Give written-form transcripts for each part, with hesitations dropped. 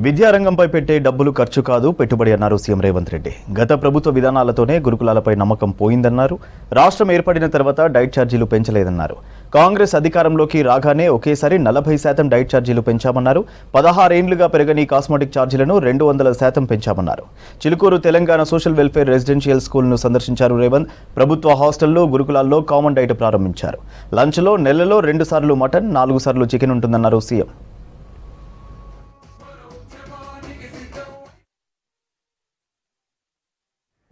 విద్యారంగంపై పెట్టే డబ్బులు ఖర్చు కాదు, పెట్టుబడి అన్నారు సీఎం రేవంత్ రెడ్డి. గత ప్రభుత్వ విధానాలతోనే గురుకులాలపై నమ్మకం పోయిందన్నారు. రాష్ట్రం ఏర్పడిన తర్వాత డైట్ ఛార్జీలు పెంచలేదన్నారు. కాంగ్రెస్ అధికారంలోకి రాగానే ఒకేసారి 40% డైట్ ఛార్జీలు పెంచామన్నారు. 16 ఏళ్లుగా పెరగని కాస్మెటిక్ ఛార్జీలను 200% పెంచామన్నారు. Chilukur Telangana social welfare residential స్కూల్ను సందర్శించారు రేవంత్. ప్రభుత్వ హాస్టల్లో, గురుకులాల్లో కామన్ డైట్ ప్రారంభించారు. లంచ్లో నెలలో 2 సార్లు మటన్, 4 సార్లు చికెన్ ఉంటుందన్నారు సీఎం.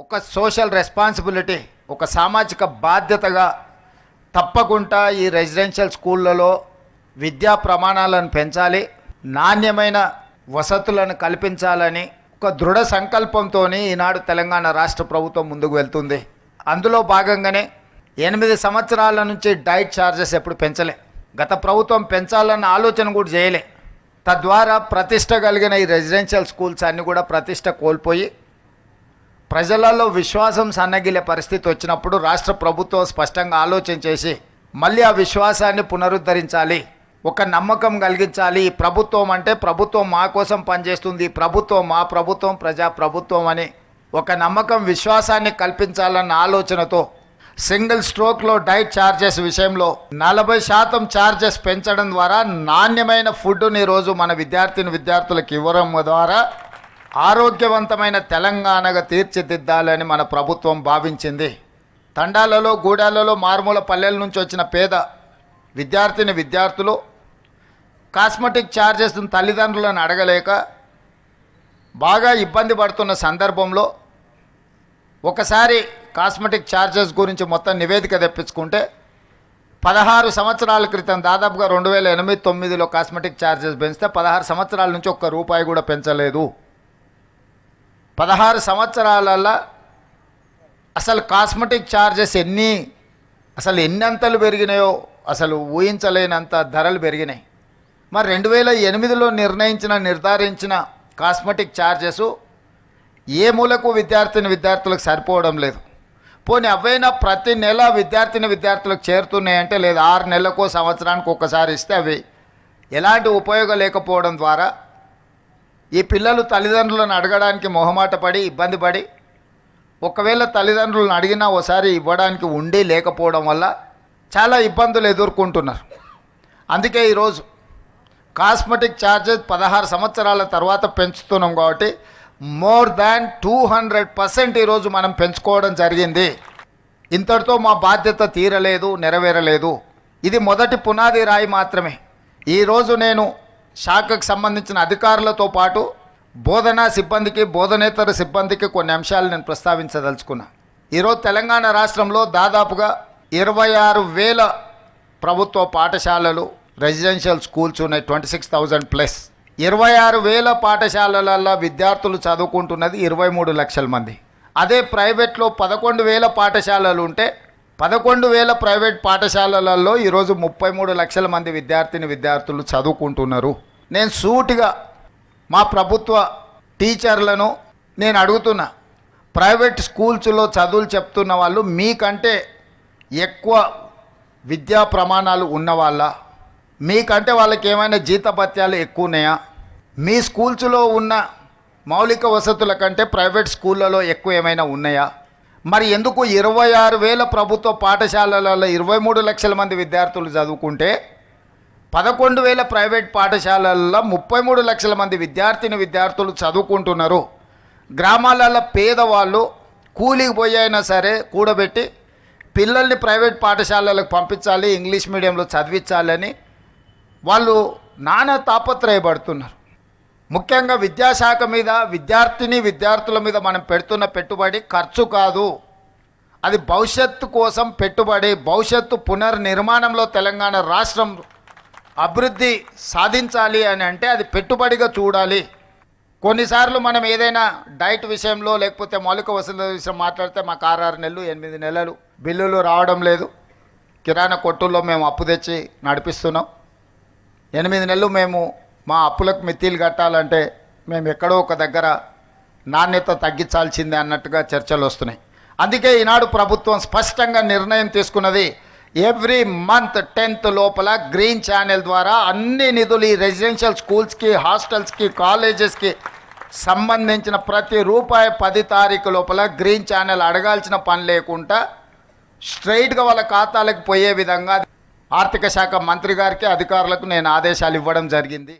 ఒక సోషల్ రెస్పాన్సిబిలిటీ, ఒక సామాజిక బాధ్యతగా తప్పకుండా ఈ రెసిడెన్షియల్ స్కూళ్ళలో విద్యా ప్రమాణాలను పెంచాలి, నాణ్యమైన వసతులను కల్పించాలని ఒక దృఢ సంకల్పంతో ఈనాడు తెలంగాణ రాష్ట్ర ప్రభుత్వం ముందుకు వెళ్తుంది. అందులో భాగంగానే 8 సంవత్సరాల నుంచి డైట్ ఛార్జెస్ ఎప్పుడు పెంచలే. గత ప్రభుత్వం పెంచాలన్న ఆలోచన కూడా చేయలే. తద్వారా ప్రతిష్ట కలిగిన ఈ రెసిడెన్షియల్ స్కూల్స్ అన్నీ కూడా ప్రతిష్ట కోల్పోయి ప్రజలలో విశ్వాసం సన్నగిలే పరిస్థితి వచ్చినప్పుడు రాష్ట్ర ప్రభుత్వం స్పష్టంగా ఆలోచన చేసి మళ్ళీ ఆ విశ్వాసాన్ని పునరుద్ధరించాలి, ఒక నమ్మకం కలిగించాలి. ఈ ప్రభుత్వం అంటే ప్రభుత్వం మా కోసం పనిచేస్తుంది, ప్రభుత్వం మా ప్రభుత్వం, ప్రజా ప్రభుత్వం అని ఒక నమ్మకం, విశ్వాసాన్ని కల్పించాలన్న ఆలోచనతో సింగిల్ స్ట్రోక్లో డైట్ ఛార్జెస్ విషయంలో 40% ఛార్జెస్ పెంచడం ద్వారా నాణ్యమైన ఫుడ్ని ఈరోజు మన విద్యార్థులకు ఇవ్వడం ద్వారా ఆరోగ్యవంతమైన తెలంగాణగా తీర్చిదిద్దాలని మన ప్రభుత్వం భావించింది. తండాలలో, గూడాలలో, మారుమూల పల్లెల నుంచి వచ్చిన పేద విద్యార్థులు కాస్మెటిక్ ఛార్జెస్ తల్లిదండ్రులను అడగలేక బాగా ఇబ్బంది పడుతున్న సందర్భంలో ఒకసారి కాస్మెటిక్ ఛార్జెస్ గురించి మొత్తం నివేదిక తెప్పించుకుంటే 16 సంవత్సరాల క్రితం దాదాపుగా 2008-09లో కాస్మెటిక్ ఛార్జెస్ పెంచితే 16 సంవత్సరాల నుంచి ఒక్క రూపాయి కూడా పెంచలేదు. 16 సంవత్సరాలలో అసలు కాస్మెటిక్ ఛార్జెస్ ఎన్ని అంతలు పెరిగినాయో అసలు ఊహించలేనంత ధరలు పెరిగినాయి. మరి 2008లో నిర్ధారించిన కాస్మెటిక్ ఛార్జెస్ ఏ మూలకు విద్యార్థులకు సరిపోవడం లేదు. పోనీ అవైనా ప్రతి నెల విద్యార్థులకు చేరుతున్నాయంటే లేదు, 6 నెలలకో సంవత్సరానికి ఒక్కసారి ఇస్తే అవి ఎలాంటి ఉపయోగం లేకపోవడం ద్వారా ఈ పిల్లలు తల్లిదండ్రులను అడగడానికి మొహమాట పడి ఇబ్బంది పడి ఒకవేళ తల్లిదండ్రులను అడిగినా ఒకసారి ఇవ్వడానికి ఉండి లేకపోవడం వల్ల చాలా ఇబ్బందులు ఎదుర్కొంటున్నారు. అందుకే ఈరోజు కాస్మెటిక్ ఛార్జెస్ 16 సంవత్సరాల తర్వాత పెంచుతున్నాం కాబట్టి మోర్ దాన్ 200% ఈరోజు మనం పెంచుకోవడం జరిగింది. ఇంతటితో మా బాధ్యత తీరలేదు, నెరవేరలేదు. ఇది మొదటి పునాది రాయి మాత్రమే. ఈరోజు నేను శాఖకు సంబంధించిన అధికారులతో పాటు బోధనా సిబ్బందికి, బోధనేతర సిబ్బందికి కొన్ని అంశాలు నేను ప్రస్తావించదలుచుకున్నా. ఈరోజు తెలంగాణ రాష్ట్రంలో దాదాపుగా 26,000 ప్రభుత్వ పాఠశాలలు, రెసిడెన్షియల్ స్కూల్స్ ఉన్నాయి, 26,000+. 26,000 పాఠశాలలలో విద్యార్థులు చదువుకుంటున్నది 23 లక్షల మంది. అదే ప్రైవేట్లో 11,000 పాఠశాలలు ఉంటే 11,000 ప్రైవేట్ పాఠశాలలలో ఈరోజు 33 లక్షల మంది విద్యార్థులు చదువుకుంటున్నారు. నేను సూటిగా మా ప్రభుత్వ టీచర్లను నేను అడుగుతున్నా, ప్రైవేట్ స్కూల్స్లో చదువులు చెప్తున్న వాళ్ళు మీకంటే ఎక్కువ విద్యా ప్రమాణాలు ఉన్నవాళ్ళ, మీకంటే వాళ్ళకి ఏమైనా జీతభత్యాలు ఎక్కువ ఉన్నాయా? మీ స్కూల్స్లో ఉన్న మౌలిక వసతుల కంటే ప్రైవేట్ స్కూళ్ళలో ఎక్కువ ఏమైనా ఉన్నాయా? మరి ఎందుకు 26,000 ప్రభుత్వ పాఠశాలలలో 23 లక్షల మంది విద్యార్థులు చదువుకుంటే 11,000 ప్రైవేట్ పాఠశాలల్లో 33 లక్షల మంది విద్యార్థులు చదువుకుంటున్నారు? గ్రామాలలో పేదవాళ్ళు కూలికి పోయి అయినా సరే కూడబెట్టి పిల్లల్ని ప్రైవేట్ పాఠశాలలకు పంపించాలి, ఇంగ్లీష్ మీడియంలో చదివించాలని వాళ్ళు నానా తాపత్రయపడుతున్నారు. ముఖ్యంగా విద్యాశాఖ మీద, విద్యార్థుల మీద మనం పెడుతున్న పెట్టుబడి ఖర్చు కాదు, అది భవిష్యత్తు కోసం పెట్టుబడి. భవిష్యత్తు పునర్నిర్మాణంలో తెలంగాణ రాష్ట్రం అభివృద్ధి సాధించాలి అని అంటే అది పెట్టుబడిగా చూడాలి. కొన్నిసార్లు మనం ఏదైనా డైట్ విషయంలో లేకపోతే మౌలిక వసతుల విషయం మాట్లాడితే మాకు 6 నెలలు 8 నెలలు బిల్లులు రావడం లేదు, కిరాణా కొట్టుల్లో మేము అప్పు తెచ్చి నడిపిస్తున్నాం, 8 నెలలు మేము మా అప్పులకు మిత్తిలు కట్టాలంటే మేము ఎక్కడో ఒక దగ్గర నాణ్యత తగ్గించాల్సిందే అన్నట్టుగా చర్చలు వస్తున్నాయి. అందుకే ఈనాడు ప్రభుత్వం స్పష్టంగా నిర్ణయం తీసుకున్నది, ఎవ్రీ మంత్ 10th లోపల గ్రీన్ ఛానల్ ద్వారా అన్ని నిధులు ఈ రెసిడెన్షియల్ స్కూల్స్కి, హాస్టల్స్కి, కాలేజెస్కి సంబంధించిన ప్రతి రూపాయి 10 తారీఖు లోపల గ్రీన్ ఛానల్ అడగాల్సిన పని లేకుండా స్ట్రైట్గా వాళ్ళ ఖాతాలకు పోయే విధంగా ఆర్థిక శాఖ మంత్రి గారికి, అధికారులకు నేను ఆదేశాలు ఇవ్వడం జరిగింది.